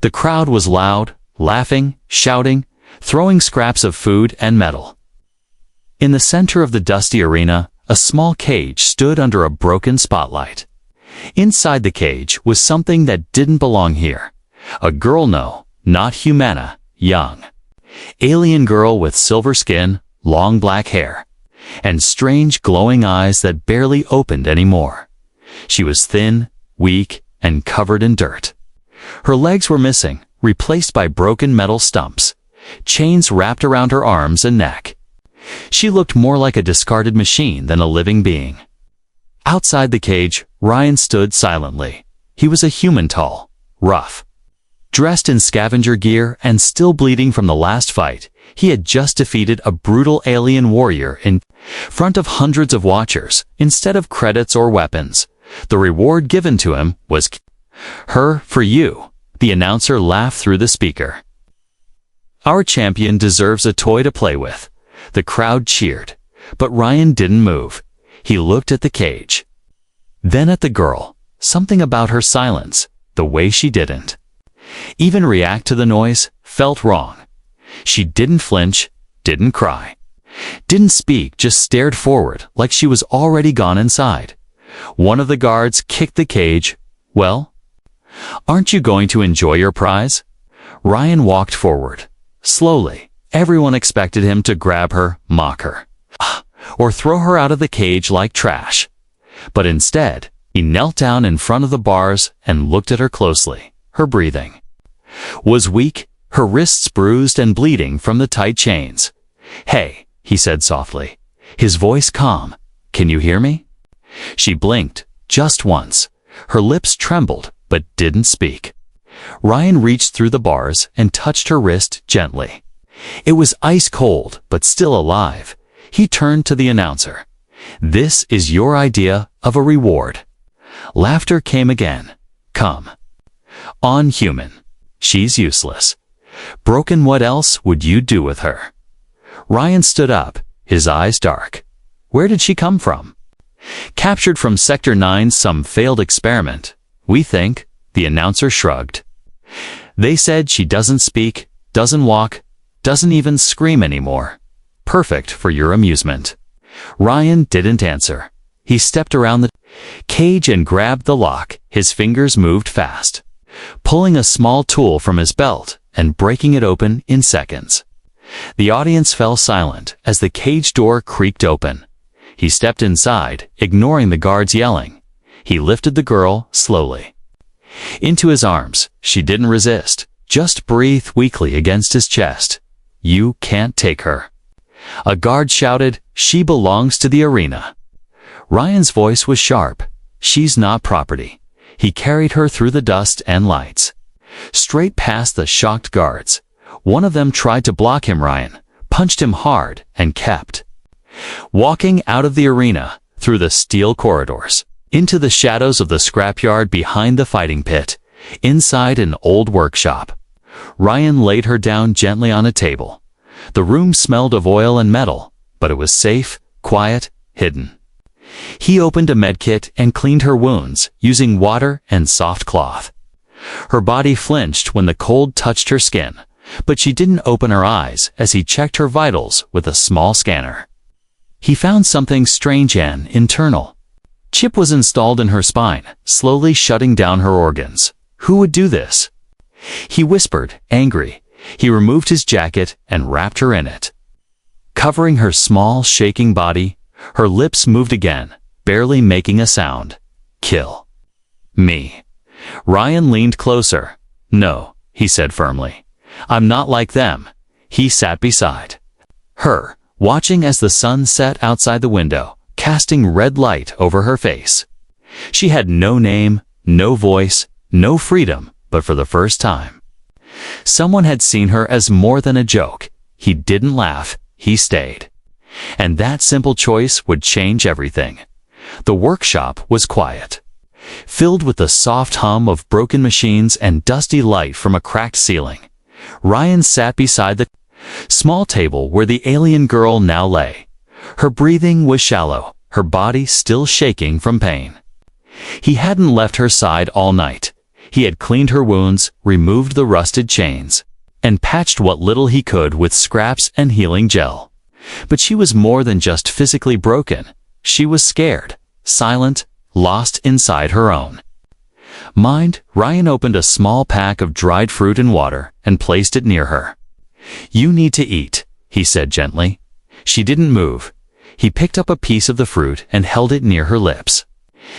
The crowd was loud, laughing, shouting, throwing scraps of food and metal. In the center of the dusty arena, a small cage stood under a broken spotlight. Inside the cage was something that didn't belong here. A girl, no, not humana, young. Alien girl with silver skin, long black hair, and strange glowing eyes that barely opened anymore. She was thin, weak, and covered in dirt. Her legs were missing, replaced by broken metal stumps. Chains wrapped around her arms and neck. She looked more like a discarded machine than a living being. Outside the cage, Ryan stood silently. He was a human, tall, rough. Dressed in scavenger gear and still bleeding from the last fight, he had just defeated a brutal alien warrior in front of hundreds of watchers. Instead of credits or weapons, the reward given to him was her for you. The announcer laughed through the speaker. Our champion deserves a toy to play with. The crowd cheered, but Ryan didn't move. He looked at the cage. Then at the girl. Something about her silence, the way she didn't even react to the noise, felt wrong. She didn't flinch, didn't cry, didn't speak, just stared forward like she was already gone inside. One of the guards kicked the cage. Well, aren't you going to enjoy your prize? Ryan walked forward. Slowly. Everyone expected him to grab her, mock her, or throw her out of the cage like trash. But instead, he knelt down in front of the bars and looked at her closely. Her breathing was weak, her wrists bruised and bleeding from the tight chains. Hey, he said softly, his voice calm. Can you hear me? She blinked, just once. Her lips trembled, but didn't speak. Ryan reached through the bars and touched her wrist gently. It was ice cold, but still alive. He turned to the announcer. This is your idea of a reward. Laughter came again. Come on, human. She's useless. Broken, what else would you do with her? Ryan stood up, his eyes dark. Where did she come from? Captured from Sector 9, some failed experiment. We think, the announcer shrugged. They said she doesn't speak, doesn't walk, doesn't even scream anymore. Perfect for your amusement. Ryan didn't answer. He stepped around the cage and grabbed the lock. His fingers moved fast, pulling a small tool from his belt and breaking it open in seconds. The audience fell silent as the cage door creaked open. He stepped inside, ignoring the guards yelling. He lifted the girl slowly into his arms. She didn't resist, just breathed weakly against his chest. You can't take her. A guard shouted, she belongs to the arena. Ryan's voice was sharp. She's not property. He carried her through the dust and lights, straight past the shocked guards. One of them tried to block him. Ryan punched him hard and kept walking out of the arena, through the steel corridors, into the shadows of the scrapyard behind the fighting pit, inside an old workshop. Ryan laid her down gently on a table. The room smelled of oil and metal, but it was safe, quiet, hidden. He opened a medkit and cleaned her wounds, using water and soft cloth. Her body flinched when the cold touched her skin, but she didn't open her eyes as he checked her vitals with a small scanner. He found something strange and internal. Chip was installed in her spine, slowly shutting down her organs. Who would do this? He whispered, angry. He removed his jacket and wrapped her in it. Covering her small, shaking body, her lips moved again, barely making a sound. Kill me. Ryan leaned closer. No, he said firmly. I'm not like them. He sat beside her, watching as the sun set outside the window, casting red light over her face. She had no name, no voice, no freedom, but for the first time, someone had seen her as more than a joke. He didn't laugh, he stayed. And that simple choice would change everything. The workshop was quiet, filled with the soft hum of broken machines and dusty light from a cracked ceiling. Ryan sat beside the small table where the alien girl now lay. Her breathing was shallow, her body still shaking from pain. He hadn't left her side all night. He had cleaned her wounds, removed the rusted chains, and patched what little he could with scraps and healing gel. But she was more than just physically broken. She was scared, silent, lost inside her own mind. Ryan opened a small pack of dried fruit and water and placed it near her. "You need to eat," he said gently. She didn't move. He picked up a piece of the fruit and held it near her lips.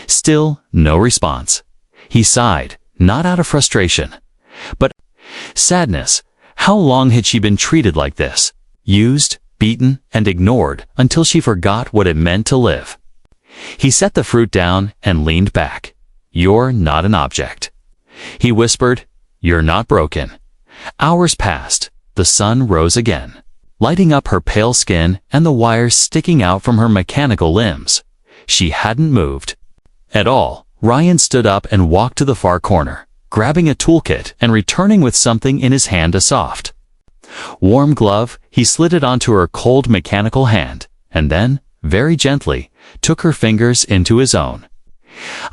Still, no response. He sighed, not out of frustration, but sadness. How long had she been treated like this? Used, beaten, and ignored until she forgot what it meant to live. He set the fruit down and leaned back. "You're not an object," he whispered. "You're not broken." Hours passed. The sun rose again, lighting up her pale skin and the wires sticking out from her mechanical limbs. She hadn't moved at all. Ryan stood up and walked to the far corner, grabbing a toolkit and returning with something in his hand, a soft, warm glove. He slid it onto her cold mechanical hand, and then, very gently, took her fingers into his own.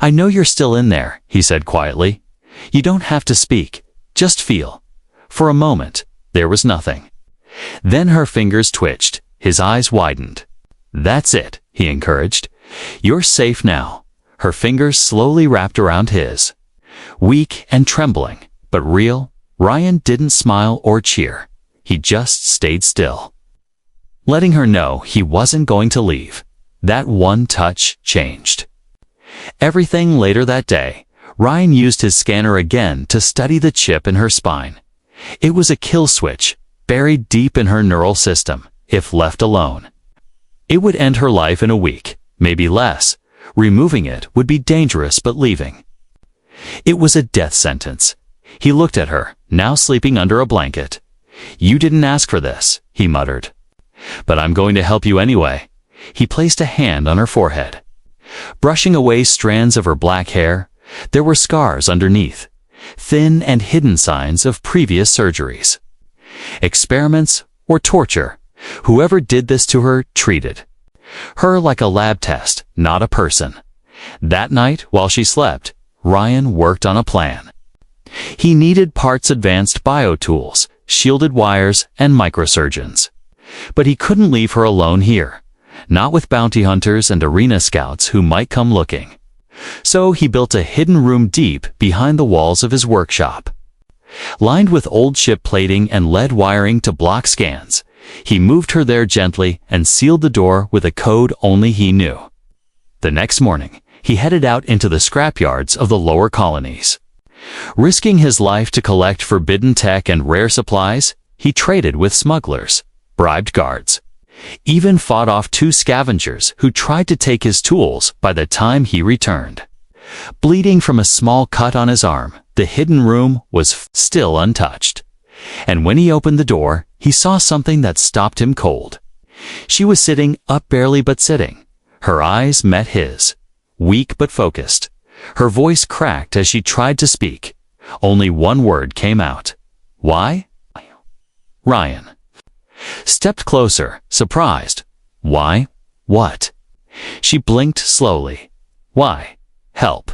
"I know you're still in there," he said quietly. "You don't have to speak, just feel." For a moment, there was nothing. Then her fingers twitched, his eyes widened. "That's it," he encouraged. "You're safe now." Her fingers slowly wrapped around his. Weak and trembling, but real, Ryan didn't smile or cheer. He just stayed still, letting her know he wasn't going to leave. That one touch changed everything. Later that day, Ryan used his scanner again to study the chip in her spine. It was a kill switch, buried deep in her neural system. If left alone, it would end her life in a week, maybe less. Removing it would be dangerous, but leaving it was a death sentence. He looked at her, now sleeping under a blanket. "You didn't ask for this," he muttered. "But I'm going to help you anyway." He placed a hand on her forehead, brushing away strands of her black hair. There were scars underneath, thin and hidden signs of previous surgeries, experiments, or torture. Whoever did this to her treated her like a lab test, not a person. That night, while she slept, Ryan worked on a plan. He needed parts, advanced biotools, shielded wires, and microsurgeons. But he couldn't leave her alone here, not with bounty hunters and arena scouts who might come looking. So he built a hidden room deep behind the walls of his workshop, lined with old ship plating and lead wiring to block scans. He moved her there gently and sealed the door with a code only he knew. The next morning, he headed out into the scrapyards of the lower colonies. Risking his life to collect forbidden tech and rare supplies, he traded with smugglers, bribed guards, even fought off 2 scavengers who tried to take his tools. By the time he returned, bleeding from a small cut on his arm, the hidden room was still untouched. And when he opened the door, he saw something that stopped him cold. She was sitting up, barely but sitting. Her eyes met his, weak but focused. Her voice cracked as she tried to speak. Only one word came out. "Why?" Ryan stepped closer, surprised. "Why? What?" She blinked slowly. "Why? Help."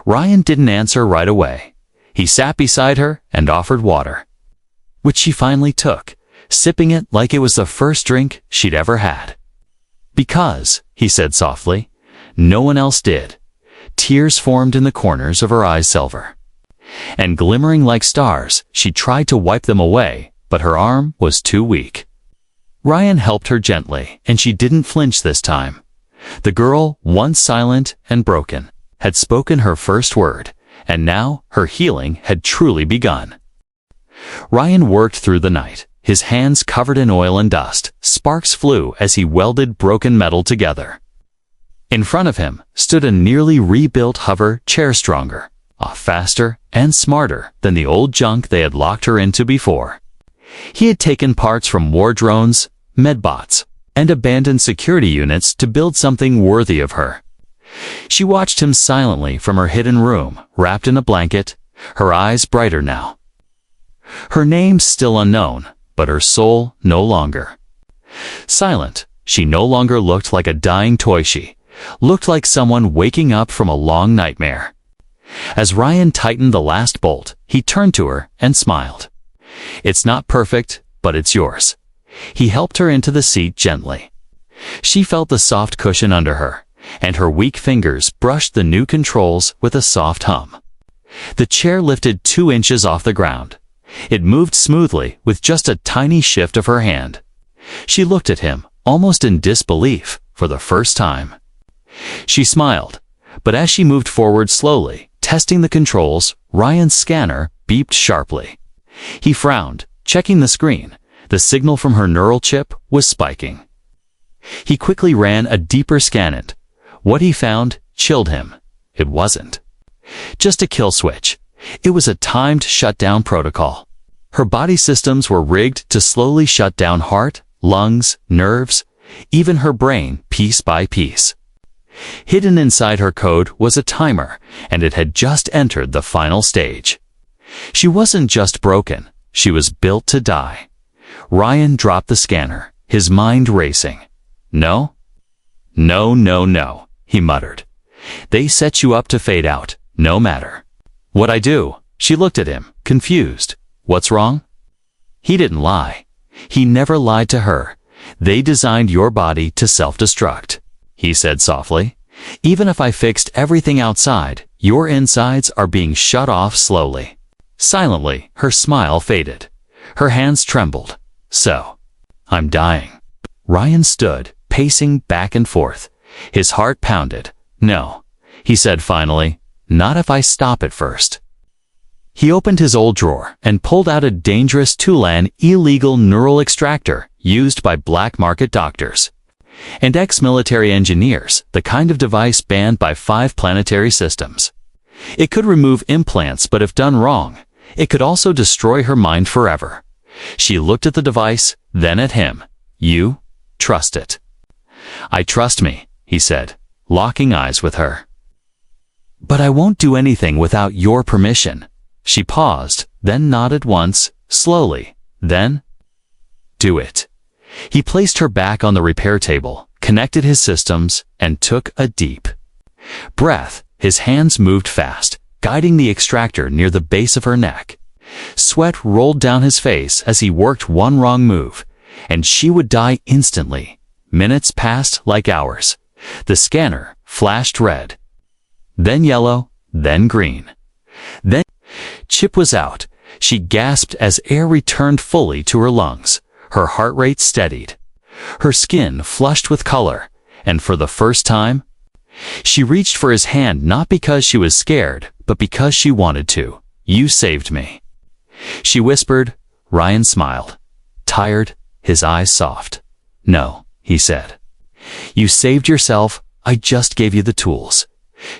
Ryan didn't answer right away. He sat beside her and offered water, which she finally took, sipping it like it was the first drink she'd ever had. "Because," he said softly, "no one else did." Tears formed in the corners of her eyes, silver and glimmering like stars. She tried to wipe them away, but her arm was too weak. Ryan helped her gently, and she didn't flinch this time. The girl, once silent and broken, had spoken her first word, and now her healing had truly begun. Ryan worked through the night, his hands covered in oil and dust. Sparks flew as he welded broken metal together. In front of him stood a nearly rebuilt hover chair, stronger, faster, and smarter than the old junk they had locked her into before. He had taken parts from war drones, medbots, and abandoned security units to build something worthy of her. She watched him silently from her hidden room, wrapped in a blanket, her eyes brighter now. Her name still unknown, but her soul no longer. Silent, she no longer looked like a dying toy. She looked like someone waking up from a long nightmare. As Ryan tightened the last bolt, he turned to her and smiled. "It's not perfect, but it's yours." He helped her into the seat gently. She felt the soft cushion under her, and her weak fingers brushed the new controls with a soft hum. The chair lifted 2 inches off the ground. It moved smoothly with just a tiny shift of her hand. She looked at him, almost in disbelief, for the first time. She smiled, but as she moved forward slowly, testing the controls, Ryan's scanner beeped sharply. He frowned, checking the screen. The signal from her neural chip was spiking. He quickly ran a deeper scan and what he found chilled him. It wasn't just a kill switch. It was a timed shutdown protocol. Her body systems were rigged to slowly shut down heart, lungs, nerves, even her brain piece by piece. Hidden inside her code was a timer, and it had just entered the final stage. She wasn't just broken, she was built to die. Ryan dropped the scanner, his mind racing. "No? No, no, no," he muttered. "They set you up to fade out, no matter what I do." She looked at him, confused. "What's wrong?" He didn't lie. He never lied to her. "They designed your body to self-destruct," he said softly. "Even if I fixed everything outside, your insides are being shut off slowly." Silently, her smile faded. Her hands trembled. "So, I'm dying." Ryan stood, pacing back and forth. His heart pounded. "No," he said finally, "not if I stop it first." He opened his old drawer and pulled out a dangerous Tulan illegal neural extractor used by black market doctors and ex-military engineers, the kind of device banned by 5 planetary systems. It could remove implants, but if done wrong, it could also destroy her mind forever. She looked at the device, then at him. "You trust it?" "I trust me," he said, locking eyes with her. "But I won't do anything without your permission." She paused, then nodded once, slowly, then, "Do it." He placed her back on the repair table, connected his systems, and took a deep breath. His hands moved fast, guiding the extractor near the base of her neck. Sweat rolled down his face as he worked one wrong move, and she would die instantly. Minutes passed like hours. The scanner flashed red, then yellow, then green. Then Chip was out. She gasped as air returned fully to her lungs. Her heart rate steadied. Her skin flushed with color, and for the first time, she reached for his hand not because she was scared, but because she wanted to. "You saved me," she whispered. Ryan smiled. Tired, his eyes soft. "No," he said. "You saved yourself. I just gave you the tools."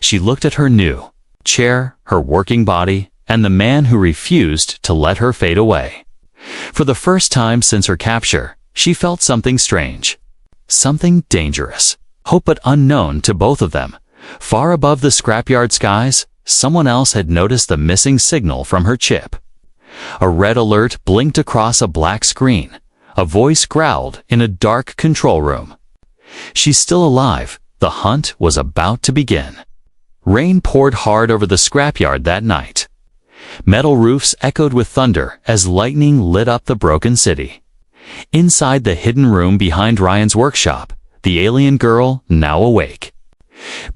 She looked at her new chair, her working body, and the man who refused to let her fade away. For the first time since her capture, she felt something strange. Something dangerous. Hope but unknown to both of them. Far above the scrapyard skies, someone else had noticed the missing signal from her chip. A red alert blinked across a black screen. A voice growled in a dark control room. She's still alive. The hunt was about to begin. Rain poured hard over the scrapyard that night. Metal roofs echoed with thunder as lightning lit up the broken city. Inside the hidden room behind Ryan's workshop, the alien girl, now awake,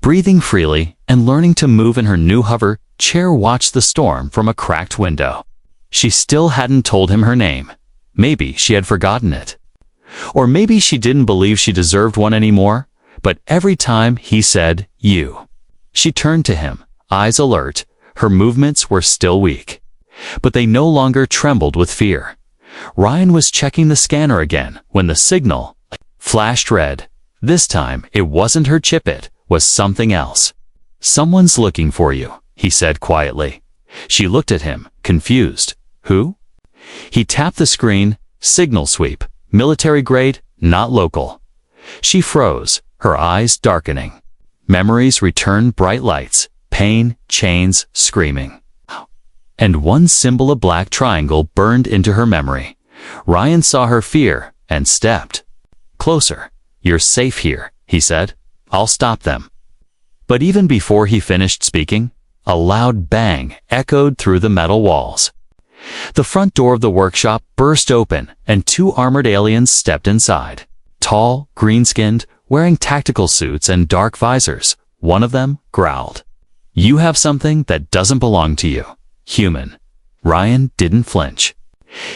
breathing freely and learning to move in her new hover chair, watched the storm from a cracked window. She still hadn't told him her name. Maybe she had forgotten it. Or maybe she didn't believe she deserved one anymore. But every time he said, "You," she turned to him, eyes alert. Her movements were still weak, but they no longer trembled with fear. Ryan was checking the scanner again when the signal flashed red. This time, it wasn't her chip, it was something else. "Someone's looking for you," he said quietly. She looked at him, confused. "Who?" He tapped the screen. "Signal sweep. Military grade, not local." She froze, her eyes darkening. Memories returned, bright lights, pain, chains, screaming. And one symbol, a black triangle, burned into her memory. Ryan saw her fear and stepped closer. "You're safe here," he said. "I'll stop them." But even before he finished speaking, A loud bang echoed through the metal walls. The front door of the workshop burst open, and two armored aliens stepped inside. Tall, green-skinned, wearing tactical suits and dark visors. One of them growled, "You have something that doesn't belong to you, human." Ryan didn't flinch.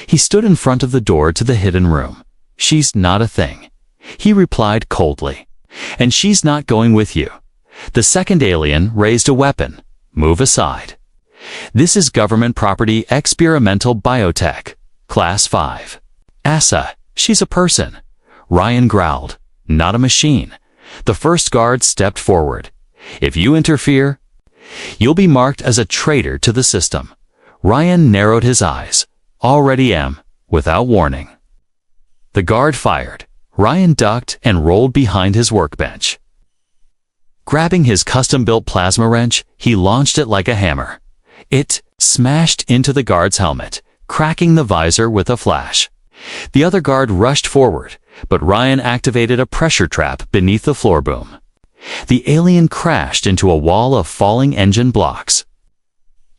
He stood in front of the door to the hidden room. "She's not a thing," he replied coldly. "And she's not going with you." The second alien raised a weapon. "Move aside. This is government property, experimental biotech, Class 5. Asa, she's a person." Ryan growled, "Not a machine." The first guard stepped forward. "If you interfere, you'll be marked as a traitor to the system." Ryan narrowed his eyes. "Already am," without warning. The guard fired. Ryan ducked and rolled behind his workbench. Grabbing his custom-built plasma wrench, he launched it like a hammer. It smashed into the guard's helmet, cracking the visor with a flash. The other guard rushed forward, but Ryan activated a pressure trap beneath the floor boom. The alien crashed into a wall of falling engine blocks.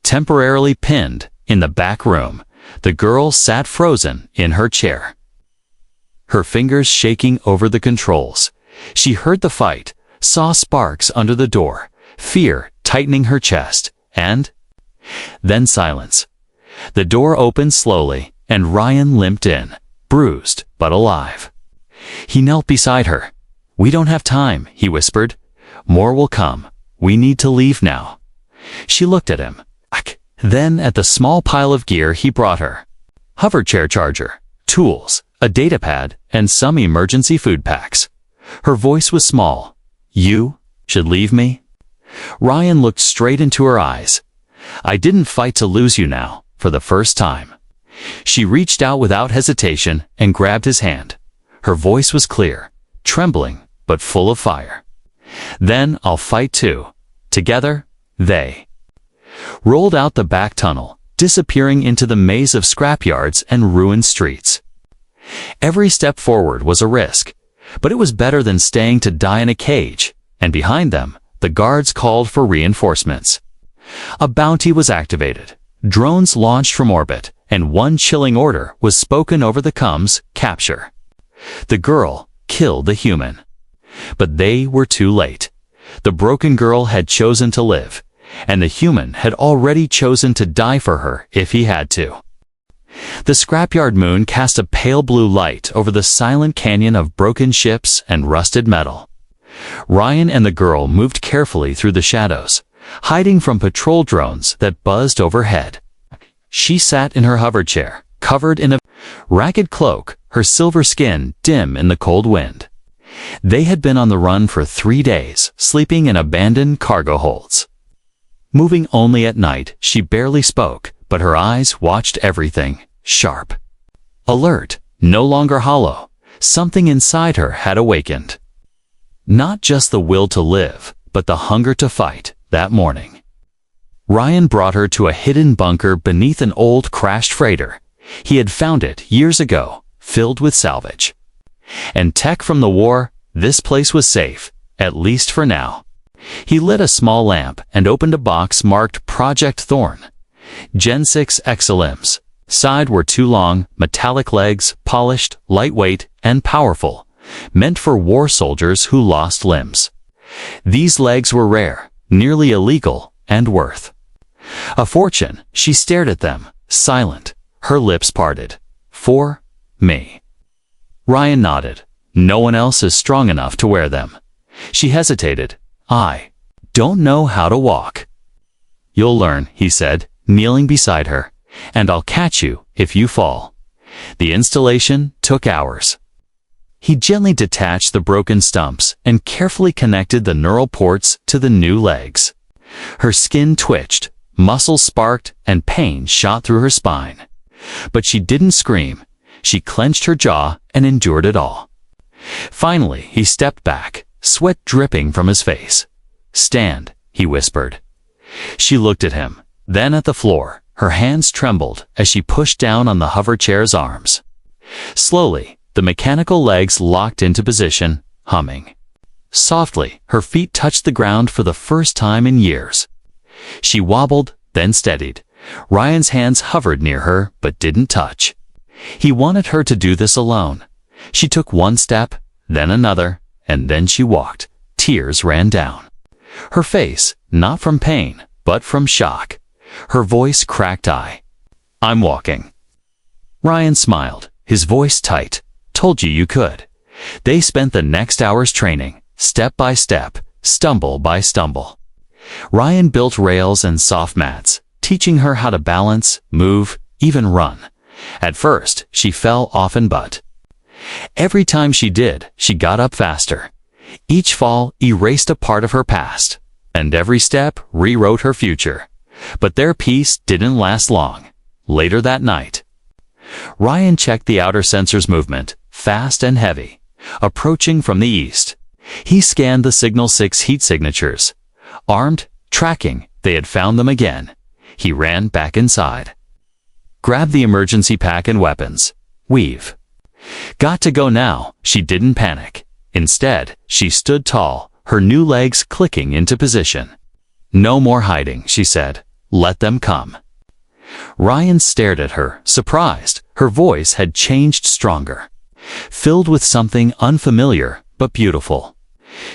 Temporarily pinned in the back room, the girl sat frozen in her chair, her fingers shaking over the controls. She heard the fight, saw sparks under the door, fear tightening her chest, and then silence. The door opened slowly, and Ryan limped in, bruised but alive. He knelt beside her. "We don't have time," he whispered. "More will come. We need to leave now." She looked at him, then at the small pile of gear he brought her. Hoverchair charger, tools, a datapad, and some emergency food packs. Her voice was small. "You should leave me?" Ryan looked straight into her eyes. "I didn't fight to lose you now, for the first time." She reached out without hesitation and grabbed his hand. Her voice was clear, trembling, but full of fire. "Then I'll fight too." Together, they rolled out the back tunnel, disappearing into the maze of scrapyards and ruined streets. Every step forward was a risk, but it was better than staying to die in a cage, and behind them, the guards called for reinforcements. A bounty was activated, drones launched from orbit, and one chilling order was spoken over the comms: capture. The girl killed the human. But they were too late. The broken girl had chosen to live, and the human had already chosen to die for her if he had to. The scrapyard moon cast a pale blue light over the silent canyon of broken ships and rusted metal. Ryan and the girl moved carefully through the shadows, hiding from patrol drones that buzzed overhead. She sat in her hoverchair, covered in a ragged cloak, her silver skin dim in the cold wind. They had been on the run for 3 days, sleeping in abandoned cargo holds. Moving only at night, she barely spoke, but her eyes watched everything, sharp, alert, no longer hollow. Something inside her had awakened. Not just the will to live, but the hunger to fight. That morning, Ryan brought her to a hidden bunker beneath an old crashed freighter. He had found it years ago, filled with salvage and tech from the war. This place was safe, at least for now. He lit a small lamp and opened a box marked Project Thorn. Gen 6 XLMs. Side were 2 long, metallic legs, polished, lightweight, and powerful, meant for war soldiers who lost limbs. These legs were rare, nearly illegal, and worth a fortune. She stared at them, silent, her lips parted. "For me." Ryan nodded. "No one else is strong enough to wear them." She hesitated. "I don't know how to walk." "You'll learn," he said, kneeling beside her, "and I'll catch you if you fall." The installation took hours. He gently detached the broken stumps and carefully connected the neural ports to the new legs. Her skin twitched, muscles sparked, and pain shot through her spine. But she didn't scream. She clenched her jaw and endured it all. Finally, he stepped back, sweat dripping from his face. "Stand," he whispered. She looked at him, then at the floor. Her hands trembled as she pushed down on the hoverchair's arms. Slowly, the mechanical legs locked into position, humming. Softly, her feet touched the ground for the first time in years. She wobbled, then steadied. Ryan's hands hovered near her, but didn't touch. He wanted her to do this alone. She took one step, then another, and then she walked. Tears ran down her face, not from pain, but from shock. Her voice cracked. I'm walking. Ryan smiled, his voice tight. Told you you could. They spent the next hours training, step by step, stumble by stumble. Ryan built rails and soft mats, teaching her how to balance, move, even run. At first, she fell often, but every time she did, she got up faster. Each fall erased a part of her past, and every step rewrote her future. But their peace didn't last long. Later that night, Ryan checked the outer sensor's movement, fast and heavy, approaching from the east. He scanned the Signal 6 heat signatures. Armed, tracking, they had found them again. He ran back inside. Grabbed the emergency pack and weapons. Weave. Got to go now. She didn't panic. Instead, she stood tall, her new legs clicking into position. No more hiding, she said. Let them come. Ryan stared at her, surprised. Her voice had changed, stronger, filled with something unfamiliar but beautiful.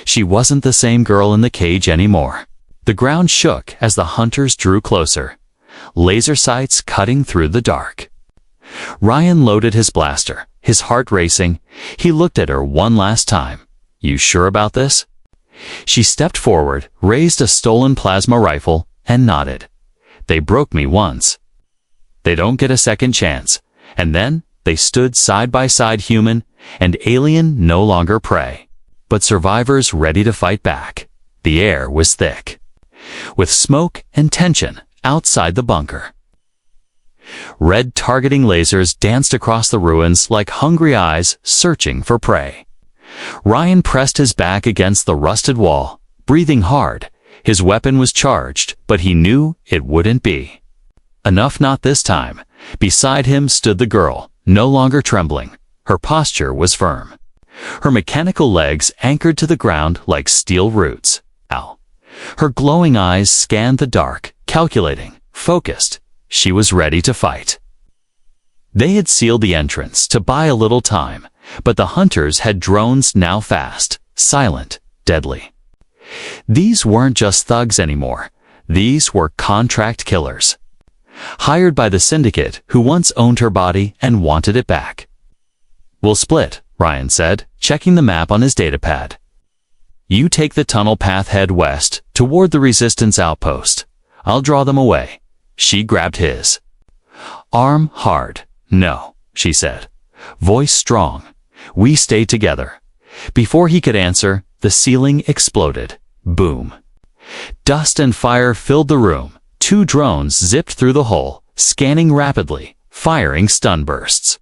She wasn't the same girl in the cage anymore. The ground shook as the hunters drew closer, laser sights cutting through the dark. Ryan loaded his blaster, his heart racing. He looked at her one last time. You sure about this? She stepped forward, raised a stolen plasma rifle, and nodded. They broke me once. They don't get a second chance. And then they stood side by side, human and alien, no longer prey, but survivors ready to fight back. The air was thick with smoke and tension outside the bunker. Red targeting lasers danced across the ruins like hungry eyes searching for prey. Ryan pressed his back against the rusted wall, breathing hard. His weapon was charged, but he knew it wouldn't be enough, not this time. Beside him stood the girl, no longer trembling. Her posture was firm, her mechanical legs anchored to the ground like steel roots. Ow. Her glowing eyes scanned the dark, calculating, focused. She was ready to fight. They had sealed the entrance to buy a little time, but the hunters had drones now, fast, silent, deadly. These weren't just thugs anymore. These were contract killers, hired by the syndicate who once owned her body and wanted it back. We'll split, Ryan said, checking the map on his datapad. You take the tunnel path, head west, toward the resistance outpost. I'll draw them away. She grabbed his arm hard. No, she said, voice strong. We stay together. Before he could answer, the ceiling exploded. Boom. Dust and fire filled the room. Two drones zipped through the hole, scanning rapidly, firing stun bursts.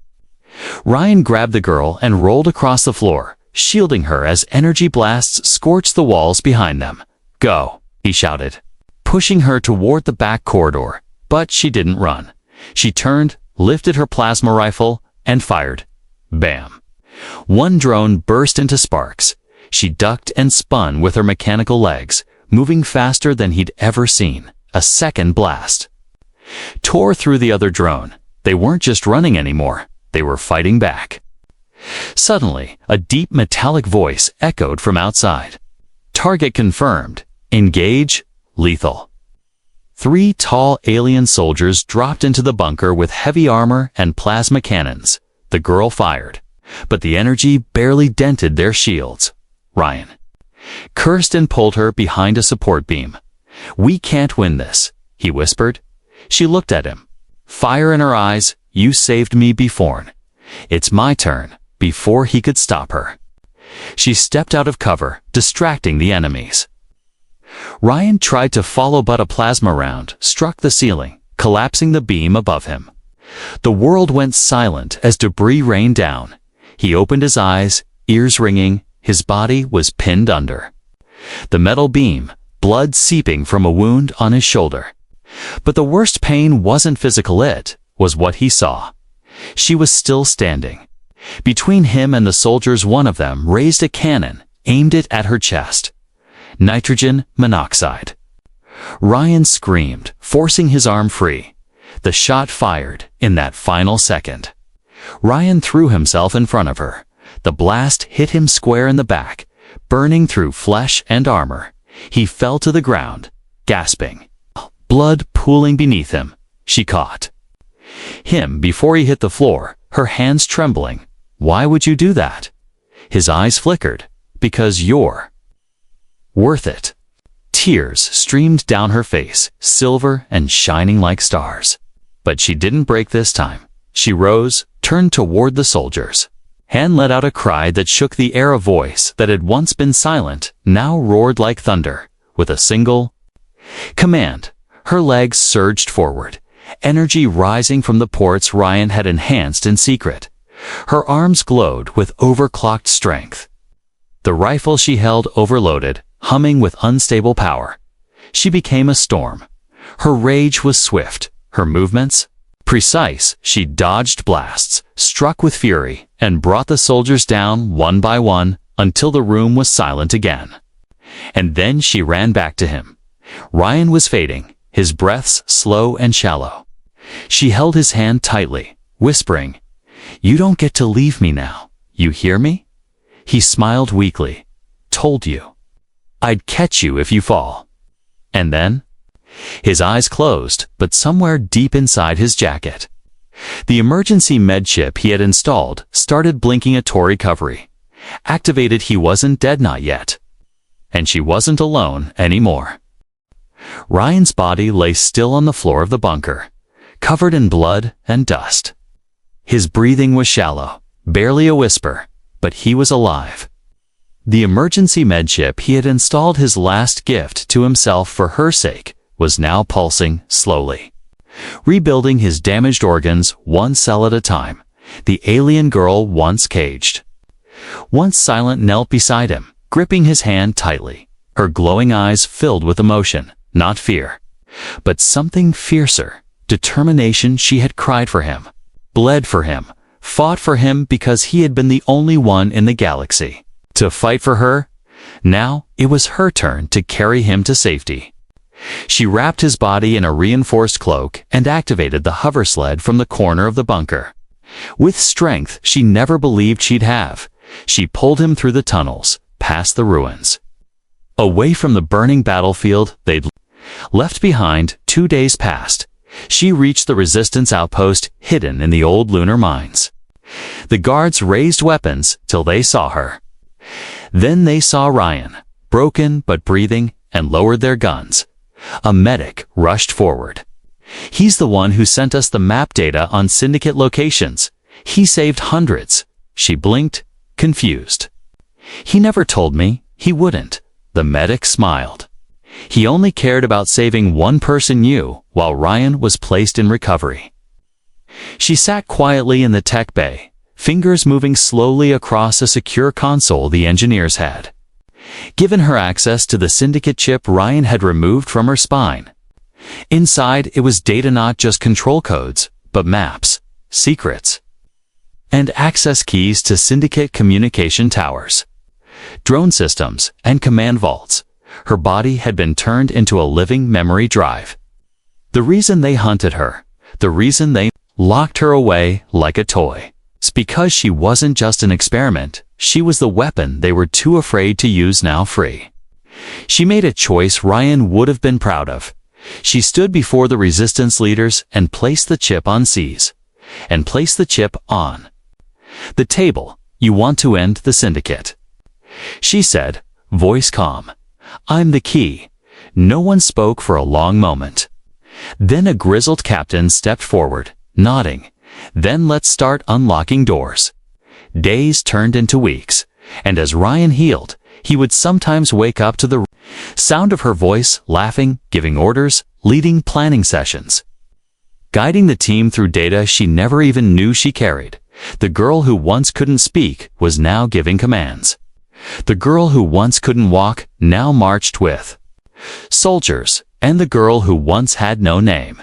Ryan grabbed the girl and rolled across the floor, shielding her as energy blasts scorched the walls behind them. Go, he shouted, pushing her toward the back corridor. But she didn't run. She turned, lifted her plasma rifle, and fired. Bam. One drone burst into sparks. She ducked and spun with her mechanical legs, moving faster than he'd ever seen. A second blast tore through the other drone. They weren't just running anymore. They were fighting back. Suddenly, a deep metallic voice echoed from outside. Target confirmed. Engage. Lethal. 3 tall alien soldiers dropped into the bunker with heavy armor and plasma cannons. The girl fired, but the energy barely dented their shields. Ryan cursed and pulled her behind a support beam. We can't win this, he whispered. She looked at him, fire in her eyes. You saved me before. It's my turn. Before he could stop her, she stepped out of cover, distracting the enemies. Ryan tried to follow, but a plasma round struck the ceiling, collapsing the beam above him. The world went silent as debris rained down. He opened his eyes, ears ringing. His body was pinned under the metal beam, blood seeping from a wound on his shoulder. But the worst pain wasn't physical, it was what he saw. She was still standing. Between him and the soldiers, one of them raised a cannon, aimed it at her chest. Nitrogen monoxide. Ryan screamed, forcing his arm free. The shot fired in that final second. Ryan threw himself in front of her. The blast hit him square in the back, burning through flesh and armor. He fell to the ground, gasping. Blood pooling beneath him. She caught him before he hit the floor, her hands trembling. Why would you do that? His eyes flickered. Because you're worth it. Tears streamed down her face, silver and shining like stars. But she didn't break this time. She rose, turned toward the soldiers. Han let out a cry that shook the air. A voice that had once been silent now roared like thunder. With a single command, her legs surged forward, energy rising from the ports Ryan had enhanced in secret. Her arms glowed with overclocked strength. The rifle she held overloaded, humming with unstable power. She became a storm. Her rage was swift, her movements precise. She dodged blasts, struck with fury, and brought the soldiers down one by one until the room was silent again. And then she ran back to him. Ryan was fading, his breaths slow and shallow. She held his hand tightly, whispering, "You don't get to leave me now. You hear me?" He smiled weakly. "Told you. I'd catch you if you fall." And then? His eyes closed, but somewhere deep inside his jacket, the emergency med chip he had installed started blinking a Tory recovery. Activated. He wasn't dead, not yet. And she wasn't alone anymore. Ryan's body lay still on the floor of the bunker, covered in blood and dust. His breathing was shallow, barely a whisper, but he was alive. The emergency med chip he had installed, his last gift to himself for her sake, was now pulsing slowly, rebuilding his damaged organs one cell at a time. The alien girl, once caged, once silent, knelt beside him, gripping his hand tightly, her glowing eyes filled with emotion, not fear, but something fiercer, determination. She had cried for him, bled for him, fought for him because he had been the only one in the galaxy to fight for her. Now it was her turn to carry him to safety. She wrapped his body in a reinforced cloak and activated the hover sled from the corner of the bunker. With strength she never believed she'd have, she pulled him through the tunnels, past the ruins, away from the burning battlefield they'd left behind. 2 days passed. She reached the resistance outpost hidden in the old lunar mines. The guards raised weapons till they saw her. Then they saw Ryan, broken but breathing, and lowered their guns. A medic rushed forward. "He's the one who sent us the map data on syndicate locations. He saved hundreds." She blinked, confused. "He never told me he wouldn't." The medic smiled. "He only cared about saving one person, you, while Ryan was placed in recovery." She sat quietly in the tech bay, fingers moving slowly across a secure console the engineers had given her access to the syndicate chip Ryan had removed from her spine. Inside it was data, not just control codes, but maps, secrets, and access keys to syndicate communication towers, drone systems, and command vaults. Her body had been turned into a living memory drive. The reason they hunted her, the reason they locked her away like a toy, it's because she wasn't just an experiment. She was the weapon they were too afraid to use. Now free, she made a choice Ryan would have been proud of. She stood before the resistance leaders and placed the chip on seize, and placed the chip on the table. "You want to end the syndicate," she said, voice calm. "I'm the key." No one spoke for a long moment. Then a grizzled captain stepped forward, nodding. "Then let's start unlocking doors." Days turned into weeks, and as Ryan healed, he would sometimes wake up to the sound of her voice, laughing, giving orders, leading planning sessions, guiding the team through data she never even knew she carried. The girl who once couldn't speak was now giving commands. The girl who once couldn't walk now marched with soldiers, and the girl who once had no name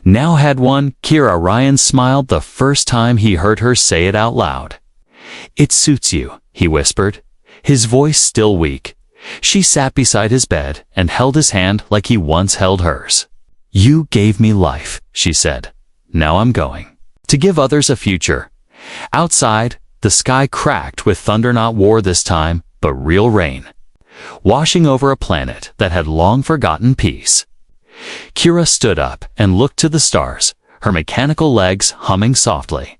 now had one. Kira. Ryan smiled the first time he heard her say it out loud. "It suits you," he whispered, his voice still weak. She sat beside his bed and held his hand like he once held hers. "You gave me life," she said. "Now I'm going to give others a future." Outside, the sky cracked with thunder, not war this time, but real rain, washing over a planet that had long forgotten peace. Kira stood up and looked to the stars, her mechanical legs humming softly.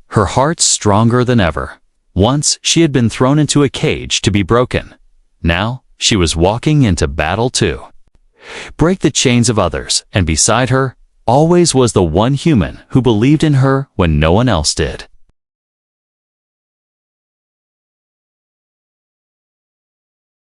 Her heart stronger than ever. Once she had been thrown into a cage to be broken. Now she was walking into battle too. Break the chains of others, and beside her always was the one human who believed in her when no one else did.